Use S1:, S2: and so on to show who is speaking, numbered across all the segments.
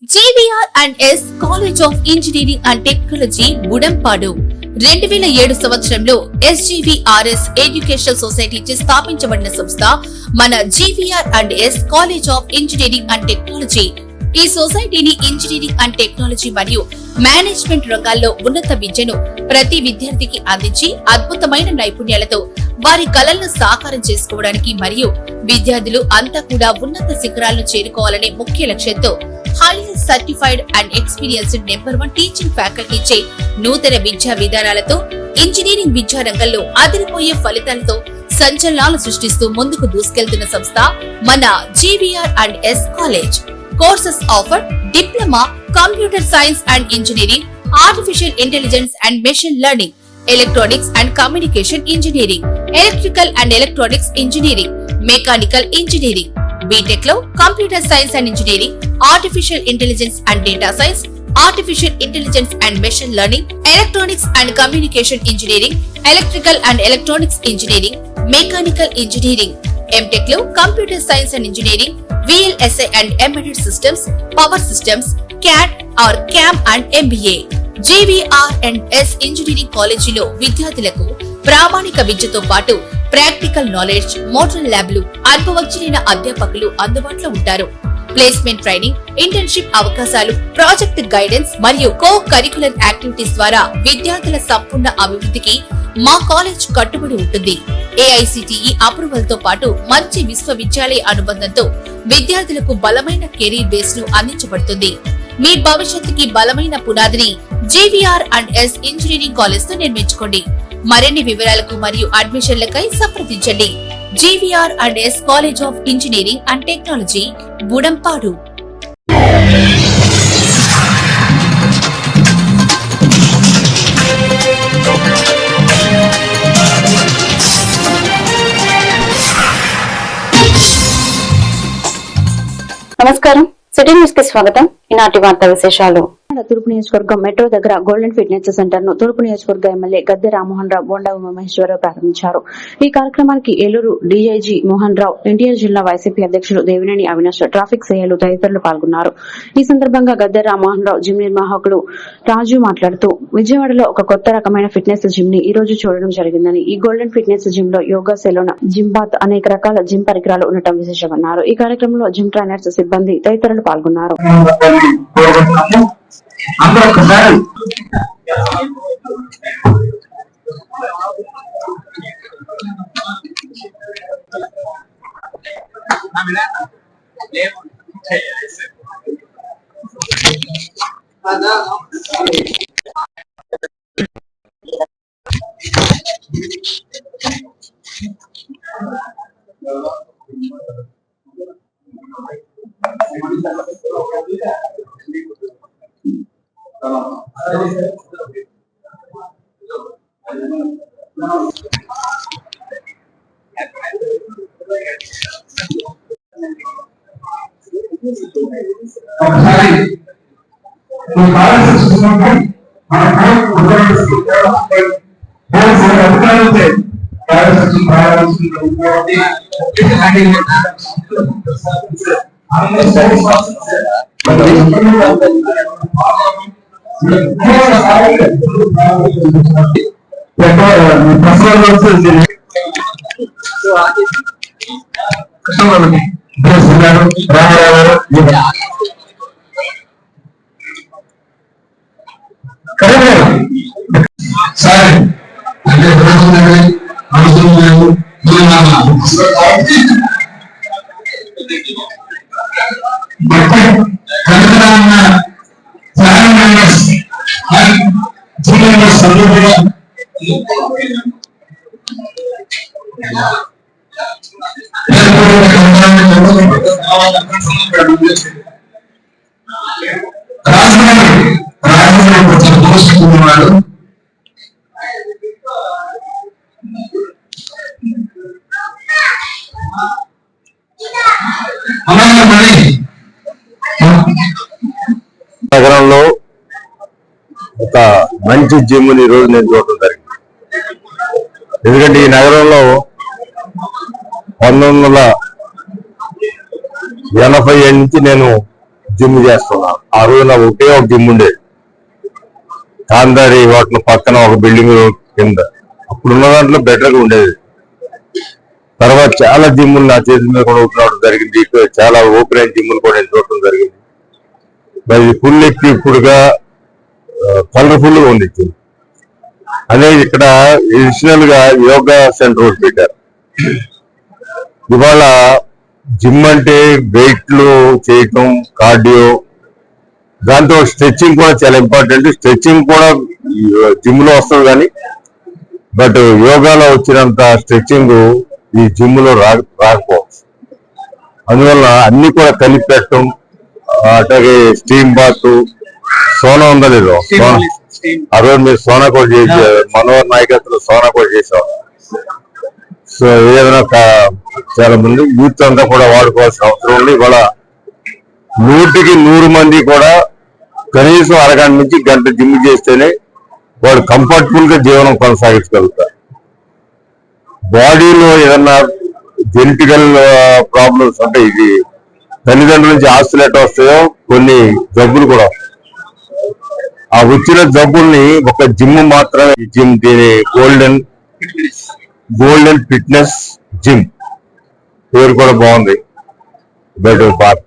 S1: GVR&S college of engineering and technology Budampadu 2007 సంవత్సరంలో SGVRS educational society చే స్థాపించబడిన సంస్థ మన GVR&S college of engineering and technology. ఈ సొసైటీని ఇంజనీరింగ్ అండ్ టెక్నాలజీ మరియు మేనేజ్మెంట్ రంగాల్లో ఉన్నత విద్యను ప్రతి విద్యార్థికి అందించి అద్భుతమైన నైపుణ్యాలతో వారి కలలను సాకారం చేసుకోవడానికి మరియు విద్యార్థులు అంతా కూడా ఉన్నత శిఖరాలను చేరుకోవాలనే ముఖ్య లక్ష్యంతో highly certified and experienced #1 teaching faculty చే నూతన విద్యా విధానాలతో ఇంజనీరింగ్ విద్యా రంగంలో అదిరిపోయే ఫలితాలతో సంచలనాలు సృష్టిస్తూ ముందుకు దూసుకెళ్తున్న సంస్థ మన GVR&S college. Courses offer diploma, computer science and engineering, artificial intelligence and machine learning, electronics and communication engineering, electrical and electronics engineering, mechanical engineering. BTech లో computer science and engineering, artificial intelligence and data science, artificial intelligence and machine learning, electronics and communication engineering, electrical and electronics engineering, mechanical engineering. MTech లో computer science and engineering, VLSI and embedded systems, power systems, CAD or CAM and MBA. GVR&S engineering కాలేజీలో విద్యార్థులకు ప్రామాణిక విద్యతో పాటు practical knowledge, model ల్యాబ్లు, అనుభవజ్ఞులైన అధ్యాపకులు అందుబాటులో ఉంటారు. ప్లేస్మెంట్ ట్రైనింగ్, ఇంటర్న్షిప్ అవకాశాలు, ప్రాజెక్ట్ గైడెన్స్ మరియు కో కరికులర్ యాక్టివిటీస్ ద్వారా విద్యార్థుల సంపూర్ణ అభివృద్ధికి మా కాలేజ్ కట్టుబడి ఉంటుంది. AICTE అప్రూవల్ తో పాటు మంచి విశ్వవిద్యాలయ అనుబంధంతో విద్యార్థులకు బలమైన కెరీర్ బేస్ ను అందించబడుతుంది. మీ భవిష్యత్తుకి బలమైన పునాదిని GVR&S ఇంజనీరింగ్ కాలేజ్ తో నిర్మించుకోండి. మరిన్ని వివరాలకు మరియు అడ్మిషన్లకై సంప్రదించండి. GVR&S college of engineering and technology, Budampadu.
S2: నమస్కారం, సిటీ న్యూస్ కి స్వాగతం. ఈనాటి వార్తా విశేషాలు.
S3: తూర్పు నియోజకవర్గం మెట్రో దగ్గర గోల్డెన్ ఫిట్నెస్ సెంటర్ ను తూర్పు నియోజకవర్గ ఎమ్మెల్యే గద్దె రామ్మోహన్ రావు, బోండా ఉమామహేశ్వరరావు ప్రారంభించారు. ఈ కార్యక్రమానికి ఏలూరు DIG మోహన్ రావు, ఎన్టీఆర్ జిల్లా వైసీపీ అధ్యక్షులు దేవినేని అవినాష్, ట్రాఫిక్ సీఐలు తదితరులు పాల్గొన్నారు. ఈ సందర్భంగా గద్దె రామ్మోహన్ రావు జిమ్ నిర్వాహకుడు రాజు మాట్లాడుతూ విజయవాడలో ఒక కొత్త రకమైన ఫిట్నెస్ జిమ్ ని ఈ రోజు చూడడం జరిగిందని, ఈ గోల్డెన్ ఫిట్నెస్ జిమ్ లో యోగా సెలూన్, జిమ్ బాత్, అనేక రకాల జిమ్ పరికరాలు ఉండటం విశేషమన్నారు. ఈ కార్యక్రమంలో జిమ్ ట్రైనర్స్, సిబ్బంది తదితరులు పాల్గొన్నారు.
S4: అందరూ ఒకసారి
S5: నగరంలో ఒక మంచి జిమ్ ని రోజు నేను చూడటం జరిగింది. ఎందుకంటే ఈ నగరంలో 1987 నుంచి నేను జిమ్ చేస్తున్నా. ఆ రోజున ఒకే ఒక జిమ్ ఉండేది, గాంధారి హోటల్ పక్కన ఒక బిల్డింగ్ కింద. అప్పుడున్న దాంట్లో బెటర్గా ఉండేది. తర్వాత చాలా జిమ్ములు నా చేతి మీద కూడా ఓపెన్ అవడం జరిగింది. చాలా ఓపెన్ అయిన జిమ్ములు కూడా నేను చూడటం జరిగింది. మరి ఫుల్ ఎక్కి ఇప్పుడుగా కలర్ఫుల్ గా ఉంది జిమ్ అనేది. ఇక్కడ అడిషనల్ గా యోగా సెంటర్ పెట్టారు. ఇవాళ జిమ్ అంటే వెయిట్లు చేయటం, కార్డియో, దాంతో స్ట్రెచ్చింగ్ కూడా చాలా ఇంపార్టెంట్. స్ట్రెచ్చింగ్ కూడా జిమ్ లో వస్తుంది కానీ బట్ యోగాలో వచ్చినంత స్ట్రెచ్చింగ్ ఈ జిమ్ లో రాకపోవచ్చు. అందువల్ల అన్ని కూడా కలిపి పెట్టడం, అట్లాగే స్టీమ్ బాత్, సోనా ఉందా లేదు, ఆ రోజు మీరు సోనా కూడా చేసారు, మనోహర్ నాయకత్వంలో సోనా కూడా చేసాం. సో ఏదైనా చాలా మంది యూత్ అంతా కూడా వాడుకోవాల్సిన అవసరం ఉంది. ఇవాళ 100కి 100 మంది కూడా కనీసం అరగంట నుంచి గంట జిమ్ చేస్తేనే వాడు కంఫర్టబుల్ గా జీవనం కొనసాగించగలుగుతారు. బాడీలో ఏదన్నా జెనెటికల్ ప్రాబ్లమ్స్ అంటే ఇది తల్లిదండ్రుల నుంచి ఆస్తులు ఎట్లా వస్తాయో కొన్ని జబ్బులు కూడా. ఆ వచ్చిన జబ్బుల్ని ఒక జిమ్ మాత్రమే, జిమ్ దీని గోల్డెన్ ఫిట్నెస్ జిమ్ పేరు కూడా బాగుంది. బట్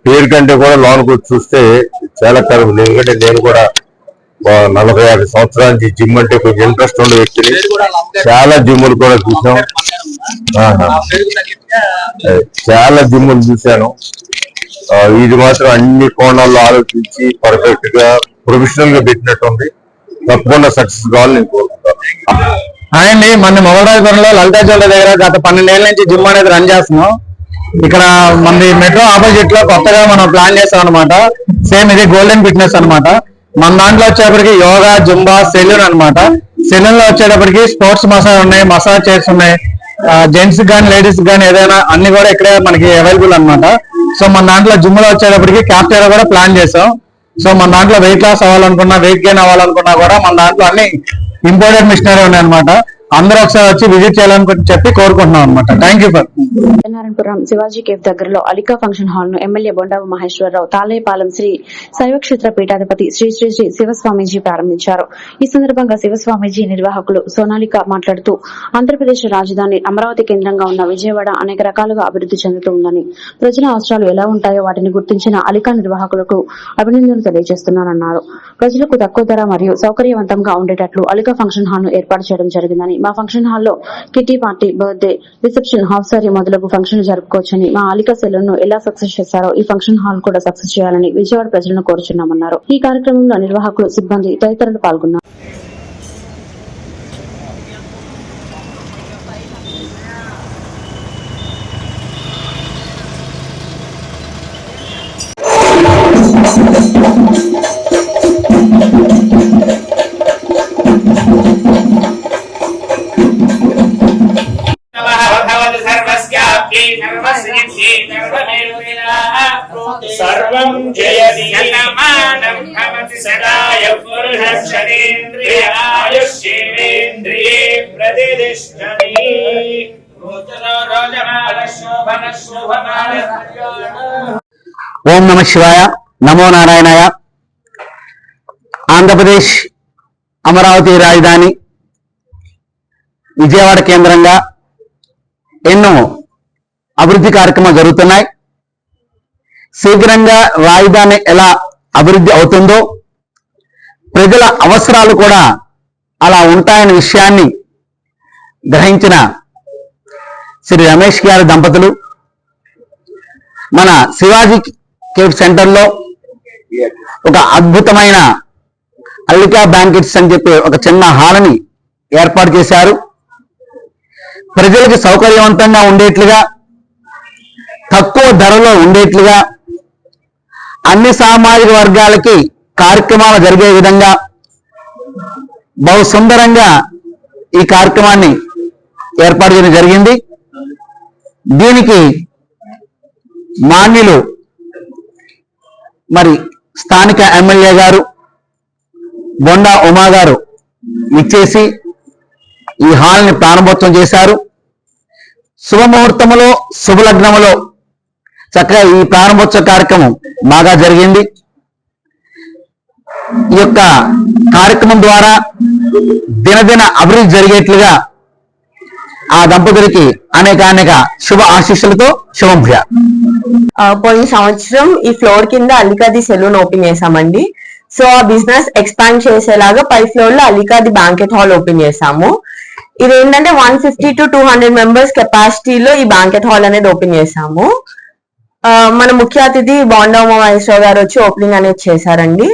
S5: పేరు కంటే కూడా లోనికి చూస్తే చాలా కరువు. ఎందుకంటే నేను కూడా 40-50 సంవత్సరాల నుంచి జిమ్ అంటే కొంచెం ఇంట్రెస్ట్ ఉండే వ్యక్తిని. చాలా జిమ్ములు కూడా చూసాం, చాలా జిమ్ములు చూశాను. ఇది మాత్రం అన్ని కోణాల్లో ఆలోచించి పర్ఫెక్ట్ గా ప్రొఫెషనల్ గా పెట్టినట్టుంది. తప్పకుండా సక్సెస్ కావాలని నేను కోరుకుంటాను.
S4: అండి, మన మొగలరాజపురంలో లలితా జ్యువెలరీ దగ్గర గత 12 ఏళ్ల నుంచి జిమ్ అనేది రన్ చేస్తున్నాం. ఇక్కడ మన మెట్రో ఆపోజిట్ లో కొత్తగా మనం ప్లాన్ చేస్తాం అనమాట. సేమ్ ఇది గోల్డెన్ ఫిట్నెస్ అనమాట. మన దాంట్లో వచ్చేటప్పటికి యోగా, జుంబా, సెలూన్ అనమాట. సెలూన్ లో వచ్చేటప్పటికి స్పోర్ట్స్ మసాజ్ ఉన్నాయి, మసాజ్ చైర్స్ ఉన్నాయి. జెంట్స్ గానీ లేడీస్ గానీ ఏదైనా అన్ని కూడా ఇక్కడే మనకి అవైలబుల్ అనమాట. సో మన దాంట్లో జిమ్ లో వచ్చేటప్పటికి క్యాఫ్టేరియా కూడా ప్లాన్ చేసాం. సో మన దాంట్లో వెయిట్ లాస్ అవ్వాలనుకున్నా, వెయిట్ గెయిన్ అవ్వాలనుకున్నా కూడా మన దాంట్లో అన్ని ఇంపోర్టెడ్ మిషనరీ ఉన్నాయి అనమాట. అందరూ ఒకసారి వచ్చి విజిట్ చేయాలని చెప్పి కోరుకుంటున్నాం అనమాట. Thank you.
S3: Narayanapuram Shivaji cafe దగ్గరలో అలికా ఫంక్షన్ హాల్ ను ఎమ్మెల్యే బొండావు మహేశ్వరరావు, తాలేపాలెం శ్రీ శైవక్షేత్ర పీఠాధిపతి శ్రీ శ్రీ శ్రీ శివస్వామీజీ ప్రారంభించారు. ఈ సందర్భంగా శివస్వామీజీ నిర్వాహకులు సోనాలిక మాట్లాడుతూ, ఆంధ్రప్రదేశ్ రాజధాని అమరావతి కేంద్రంగా ఉన్న విజయవాడ అనేక రకాలుగా అభివృద్ధి చెందుతూ ఉందని, ప్రజల అవసరాలు ఎలా ఉంటాయో వాటిని గుర్తించిన అలికా నిర్వాహకులకు అభినందనలు తెలియజేస్తున్నారన్నారు. ప్రజలకు తక్కువ ధర మరియు సౌకర్యవంతంగా ఉండేటట్లు అలికా ఫంక్షన్ హాల్ ను ఏర్పాటు చేయడం జరిగిందని, మా ఫంక్షన్ హాల్లో kitty party, birthday, reception, half sorry మొదలగు ఫంక్షన్ జరుపుకోవచ్చని, మా అలికా సెలూన్ ను ఎలా సక్సెస్ చేశారో ఈ ఫంక్షన్ హాల్ కూడా సక్సెస్ చేయాలని విజయవాడ ప్రజలను కోరుచున్నామన్నారు. ఈ కార్యక్రమంలో నిర్వాహకులు, సిబ్బంది తదితరులు పాల్గొన్నారు.
S6: सर्वं जयति यतमानं भवति सदाय पुरुषक्षरेन्द्रिय आयुष्येन्द्रिये प्रतिष्ठति
S4: ఓం నమ శివాయ, నమో నారాయణాయ. ఆంధ్రప్రదేశ్ అమరావతి రాజధాని విజయవాడ కేంద్రంగా ఎన్నో అభివృద్ధి కార్యక్రమాలు జరుగుతున్నాయి. శీఘ్రంగా రాజధాని ఎలా అభివృద్ధి అవుతుందో ప్రజల అవసరాలు కూడా అలా ఉంటాయనే విషయాన్ని గ్రహించిన శ్రీ రమేష్ గారి దంపతులు మన శివాజీ కేఫ్ సెంటర్లో ఒక అద్భుతమైన అల్లికా బ్యాంకెట్స్ అని చెప్పి ఒక చిన్న హాల్ని ఏర్పాటు చేశారు. ప్రజలకు సౌకర్యవంతంగా ఉండేట్లుగా, తక్కువ ధరలో ఉండేట్లుగా, అన్ని సామాజిక వర్గాలకి కార్యక్రమాలు జరిగే విధంగా బహు సుందరంగా ఈ కార్యక్రమాన్ని ఏర్పాటు చేయడం జరిగింది. దీనికి మాన్యులు మరి స్థానిక ఎమ్మెల్యే గారు బొండా ఉమా గారు ఇచ్చేసి ఈ హాల్ని ప్రారంభోత్సవం చేశారు. శుభముహూర్తములో, శుభలగ్నములో చక్కగా ఈ ప్రారంభోత్సవ కార్యక్రమం బాగా జరిగింది. ఈ యొక్క కార్యక్రమం ద్వారా దినదిన అభివృద్ధి జరిగేట్లుగా ఆ దంపతులకి అనేక శుభ ఆశీస్సులతో శుభం భూయా.
S7: పోయిన సంవత్సరం ఈ ఫ్లోర్ కింద అల్లికాది సెలూన్ ఓపెన్ చేసామండి. సో ఆ బిజినెస్ ఎక్స్పాండ్ చేసేలాగా పై ఫ్లోర్ లో అల్లికాది బ్యాంకెట్ హాల్ ఓపెన్ చేసాము. ఇదేంటంటే 150 to 200 మెంబర్స్ కెపాసిటీలో ఈ బ్యాంకెట్ హాల్ అనేది ఓపెన్ చేసాము. మన ముఖ్య అతిథి బోండా ఉమామహేశ్వరరావు గారు వచ్చి ఓపెనింగ్ అనేది చేశారండి.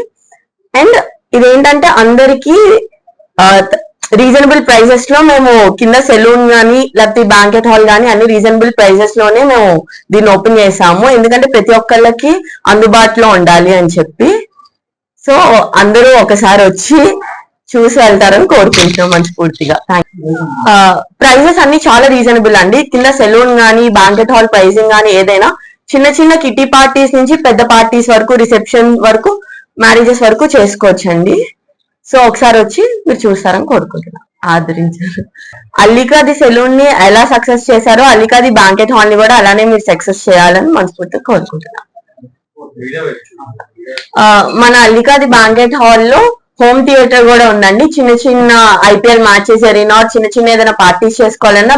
S7: అండ్ ఇదేంటంటే అందరికి రీజనబుల్ ప్రైజెస్ లో మేము కింద సెలూన్ గానీ లేకపోతే బ్యాంకెట్ హాల్ గానీ అన్ని రీజనబుల్ ప్రైజెస్ లోనే మేము దీన్ని ఓపెన్ చేసాము. ఎందుకంటే ప్రతి ఒక్కళ్ళకి అందుబాటులో ఉండాలి అని చెప్పి. సో అందరూ ఒకసారి వచ్చి చూసి వెళ్తారని కోరుకుంటున్నాం మనస్ఫూర్తిగా. ప్రైజెస్ అన్ని చాలా రీజనబుల్ అండి. కింద సెలూన్ గానీ బ్యాంకెట్ హాల్ ప్రైజింగ్ గానీ ఏదైనా చిన్న చిన్న కిటీ పార్టీస్ నుంచి పెద్ద పార్టీస్ వరకు రిసెప్షన్ వరకు మ్యారేజెస్ వరకు చేసుకోవచ్చండి. సో ఒకసారి వచ్చి మీరు చూస్తారని కోరుకుంటున్నాం, ఆదరించారు. అల్లికాది సెలూన్ ని ఎలా సక్సెస్ చేశారో అల్లికాది బ్యాంకెట్ హాల్ ని కూడా అలానే మీరు సక్సెస్ చేయాలని మనస్ఫూర్తిగా కోరుకుంటున్నాం. మన అల్లికాది బ్యాంకెట్ హాల్ లో హోమ్ థియేటర్ కూడా ఉందండి. చిన్న చిన్న IPL మ్యాచెస్ జరిగినా చిన్న చిన్న ఏదైనా పార్టీస్ చేసుకోవాలన్నా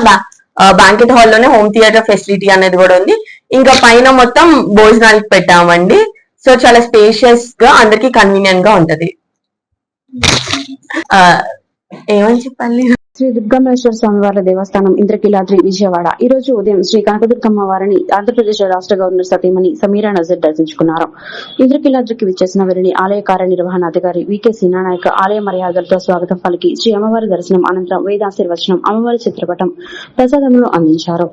S7: బ్యాంకెట్ హాల్ లోనే హోమ్ థియేటర్ ఫెసిలిటీ అనేది కూడా ఉంది. ఇంకా పైన మొత్తం భోజనాలకు పెట్టామండి. సో చాలా స్పేషియస్ గా అందరికి కన్వీనియంట్ గా ఉంటది. ఏమని చెప్పాలి?
S3: శ్రీ దుర్గామేశ్వర స్వామివార్ల దేవస్థానం ఇంద్రకీలాద్రి విజయవాడ ఈ రోజు ఉదయం శ్రీ కనకదుర్గమ్మ వారిని ఆంధ్రప్రదేశ్ రాష్ట్ర గవర్నర్ సతీమణి సమీరా నజర్ దర్శించుకున్నారు. ఇంద్రకీలాద్రికి విచ్చేసిన వీరిని ఆలయ కార్యనిర్వహణాధికారి వికే సినానాయక్ ఆలయ మర్యాదలతో స్వాగతం పలికి శ్రీ అమ్మవారి దర్శనం అనంతరం వేదాశీర్వచనం అమ్మవారి చిత్రపటం ప్రసాదములు అందించారు.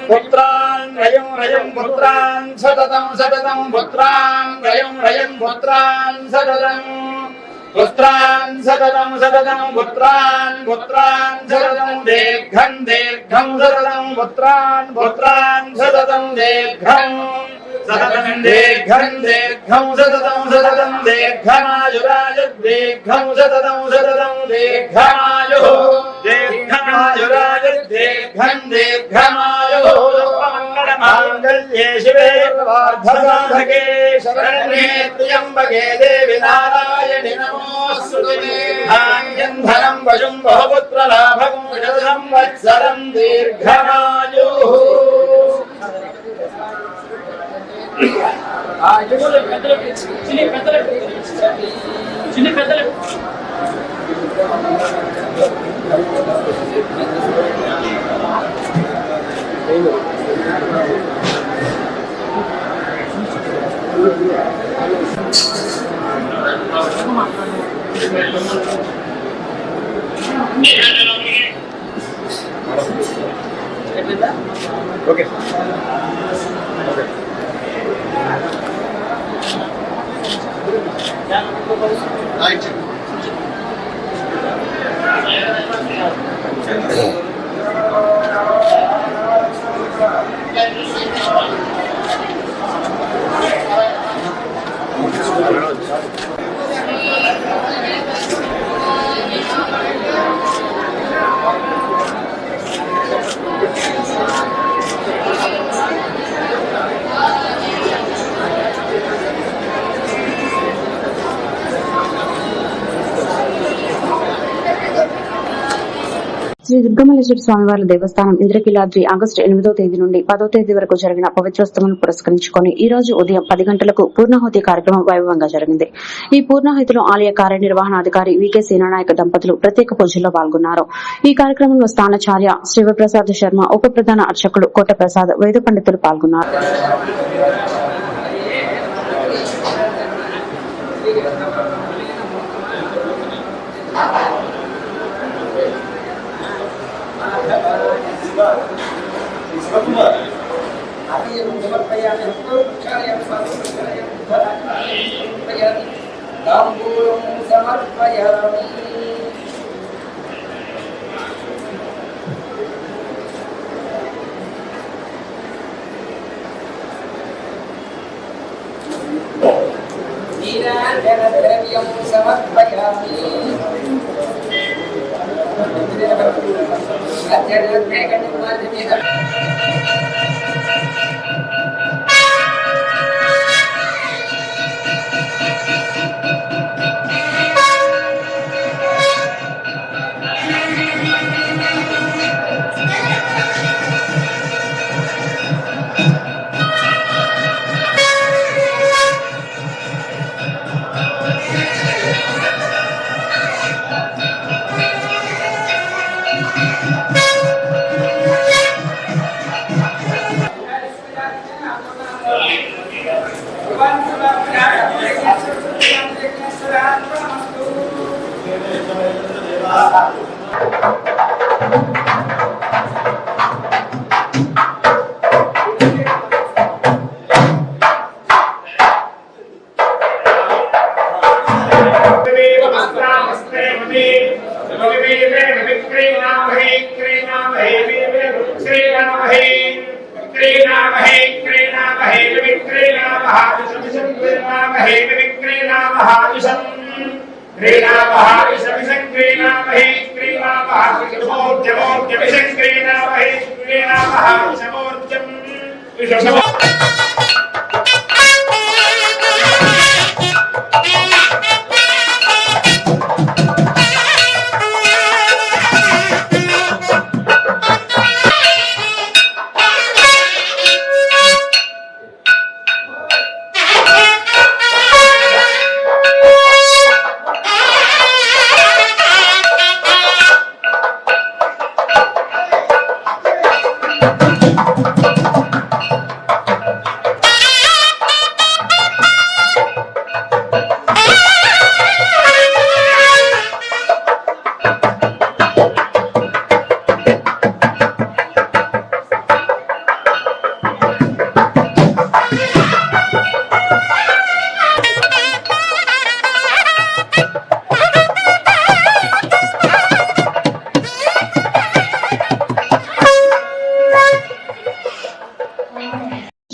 S6: పుత్రాన్ రయం రయం పుత్రాన్ సతతం సతతం పుత్రాన్ రయం రయం పుత్రాన్ సతతం పుత్రాన్ సతతం సతతం పుత్రాన్ పుత్రాన్ సతతం దీర్ఘం దీర్ఘం సతతం పుత్రాన్ పుత్రాన్ సతతం దీర్ఘం సతతం దీర్ఘం దీర్ఘం సతతం సతతం దీర్ఘమాయురాజు దీర్ఘం సతతం సతతం దీర్ఘమాయు దీర్ఘమాయురాజు దీర్ఘం దీర్ఘమాయు మంగళమాంగళ్యే శివే సర్వార్థసాధకే శరణ్యే త్ర్యంబకే దేవి నారాయణి నమోస్తుతే ధాన్యం ధనం వశం బహుపుత్ర లాభం సంవత్సరం దీర్ఘమాయు.
S4: ఓకే
S3: శ్రీ దుర్గమల్లేశ్వర స్వామివారి దేవస్థానం ఇంద్రకీలాద్రి ఆగస్టు 8వ తేదీ నుండి 10వ తేదీ వరకు జరిగిన పవిత్రోత్సవాలను పురస్కరించుకుని ఈ రోజు ఉదయం 10 గంటలకు పూర్ణాహుతి కార్యక్రమం వైభవంగా జరిగింది. ఈ పూర్ణాహుతిలో ఆలయ కార్యనిర్వహణాధికారి వికే సేనానాయక దంపతులు ప్రత్యేక పూజల్లో పాల్గొన్నారు. ఈ కార్యక్రమంలో స్థానాచార్య శివప్రసాద్ శర్మ, ఉప ప్రధాన అర్చకులు కోట ప్రసాద్, వేద పండితులు పాల్గొన్నారు.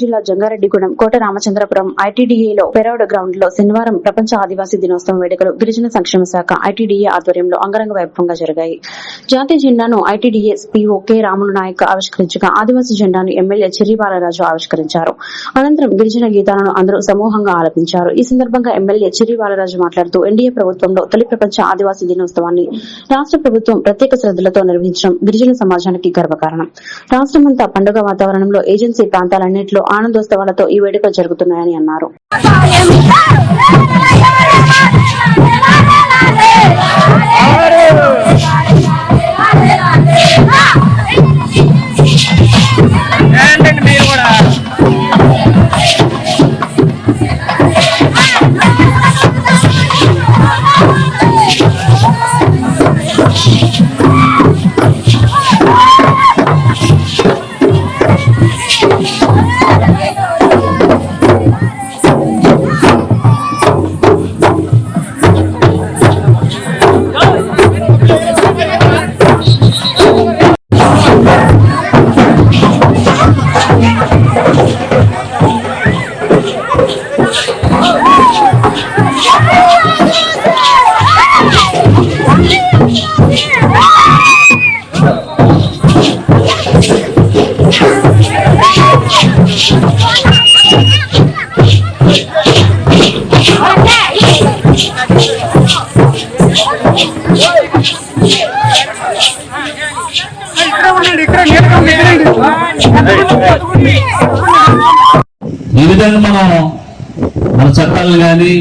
S3: జిల్లా జంగారెడ్డిగూడెం కోట రామచంద్రపురం ఐటీడీఏలో పెరౌడ్ గ్రౌండ్ లో శనివారం ప్రపంచ ఆదివాసీ దినోత్సవం వేడుకలు గిరిజన సంక్షేమ శాఖ ఐటీడీఏ ఆధ్వర్యంలో అంగరంగ వైభవంగా జరిగాయి. జాతీయ జెండాను ITDA PO K Ramulu Naik ఆవిష్కరించగా ఆదివాసీ జెండాను ఎమ్మెల్యే చిర్రి బాలరాజు ఆవిష్కరించారు. అనంతరం గిరిజన గీతాలను అందరూ సమూహంగా ఆలపించారు. ఈ సందర్భంగా ఎమ్మెల్యే చిర్రి బాలరాజు మాట్లాడుతూ ఎన్డీఏ ప్రభుత్వంలో తొలి ప్రపంచ ఆదివాసీ దినోత్సవాన్ని రాష్ట్ర ప్రభుత్వం ప్రత్యేక శ్రద్దలతో నిర్వహించడం గిరిజన సమాజానికి గర్వకారణం. రాష్ట్రమంతా పండుగ వాతావరణంలో ఏజెన్సీ ప్రాంతాలన్నింటిలో ఆనందోత్సవాలతో ఈ వేడుకలు జరుగుతున్నాయని అన్నారు.
S8: ఈ విధంగా మనం మన చట్టాలను కానీ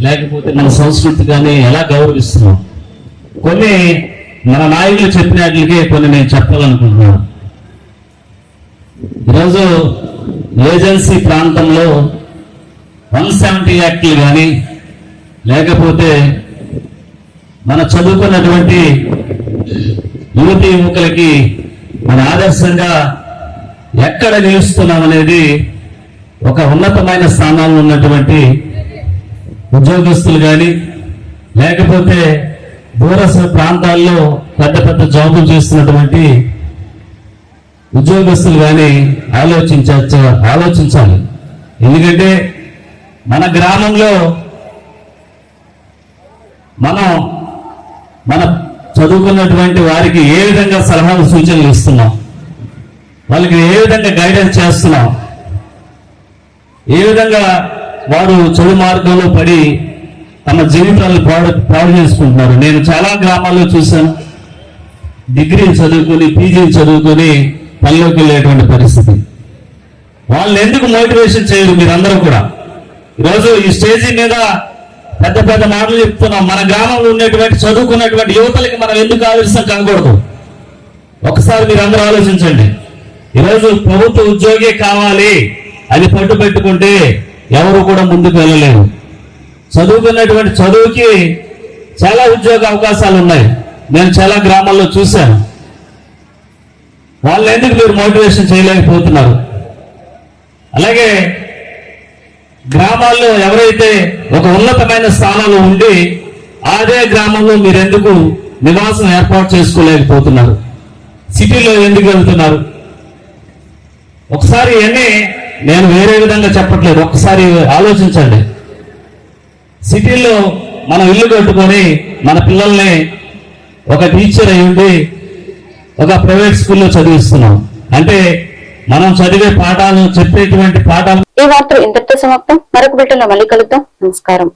S8: లేకపోతే మన సంస్కృతి కానీ ఎలా గౌరవిస్తున్నాం. కొన్ని మన నాయకులు చెప్పినట్లకే కొన్ని నేను చెప్పాలనుకుంటున్నాను. ఈరోజు ఏజెన్సీ ప్రాంతంలో 170 యాక్ట్లు కానీ లేకపోతే మన చదువుకున్నటువంటి యువతి యువకులకి మన ఆదర్శంగా ఎక్కడ నిలుస్తున్నాం అనేది ఒక ఉన్నతమైన స్థానాల్లో ఉన్నటువంటి ఉద్యోగస్తులు కానీ లేకపోతే దూర ప్రాంతాల్లో పెద్ద పెద్ద జాబులు చేస్తున్నటువంటి ఉద్యోగస్తులు కానీ ఆలోచించాలి. ఎందుకంటే మన గ్రామంలో మన చదువుకున్నటువంటి వారికి ఏ విధంగా సలహాలు సూచనలు ఇస్తున్నాం, వాళ్ళకి ఏ విధంగా గైడెన్స్ చేస్తున్నాం, ఏ విధంగా వారు చెడు మార్గంలో పడి తమ జీవితాలను పాడు చేసుకుంటున్నారు. నేను చాలా గ్రామాల్లో చూశాను, డిగ్రీలు చదువుకొని పీజీలు చదువుకొని పనిలోకి వెళ్ళేటువంటి పరిస్థితి. వాళ్ళని ఎందుకు మోటివేషన్ చేయరు మీరందరూ కూడా? ఈరోజు ఈ స్టేజీ మీద పెద్ద పెద్ద మాటలు చెప్తున్నాం. మన గ్రామంలో ఉన్నటువంటి చదువుకున్నటువంటి యువతలకి మనం ఎందుకు ఆదర్శం కాకూడదు? ఒకసారి మీరు అందరూ ఆలోచించండి. ఈరోజు ప్రభుత్వ ఉద్యోగే కావాలి అది పట్టు పెట్టుకుంటే ఎవరు కూడా ముందుకు వెళ్ళలేరు. చదువుకున్నటువంటి చదువుకి చాలా ఉద్యోగ అవకాశాలు ఉన్నాయి. నేను చాలా గ్రామాల్లో చూశాను. వాళ్ళని ఎందుకు మీరు మోటివేషన్ చేయలేకపోతున్నారు? అలాగే గ్రామాల్లో ఎవరైతే ఒక ఉన్నతమైన స్థానంలో ఉండి అదే గ్రామంలో మీరెందుకు నివాసం ఏర్పాటు చేసుకోలేకపోతున్నారు? సిటీలో ఎందుకు వెళ్తున్నారు? ఒకసారి ఇవన్నీ నేను వేరే విధంగా చెప్పట్లేదు, ఒకసారి ఆలోచించండి. సిటీలో మనం ఇల్లు కట్టుకొని మన పిల్లల్ని ఒక టీచర్ అయి ఉండి ఒక ప్రైవేట్ స్కూల్లో చదివిస్తున్నాం అంటే మనం చదివే పాఠాలు చెప్పేటువంటి పాఠాలు.
S2: ఈ వార్తలు ఇంతటితో సమాప్తం. మరొక బిడ్డలో మళ్ళీ కలుద్దాం. నమస్కారం.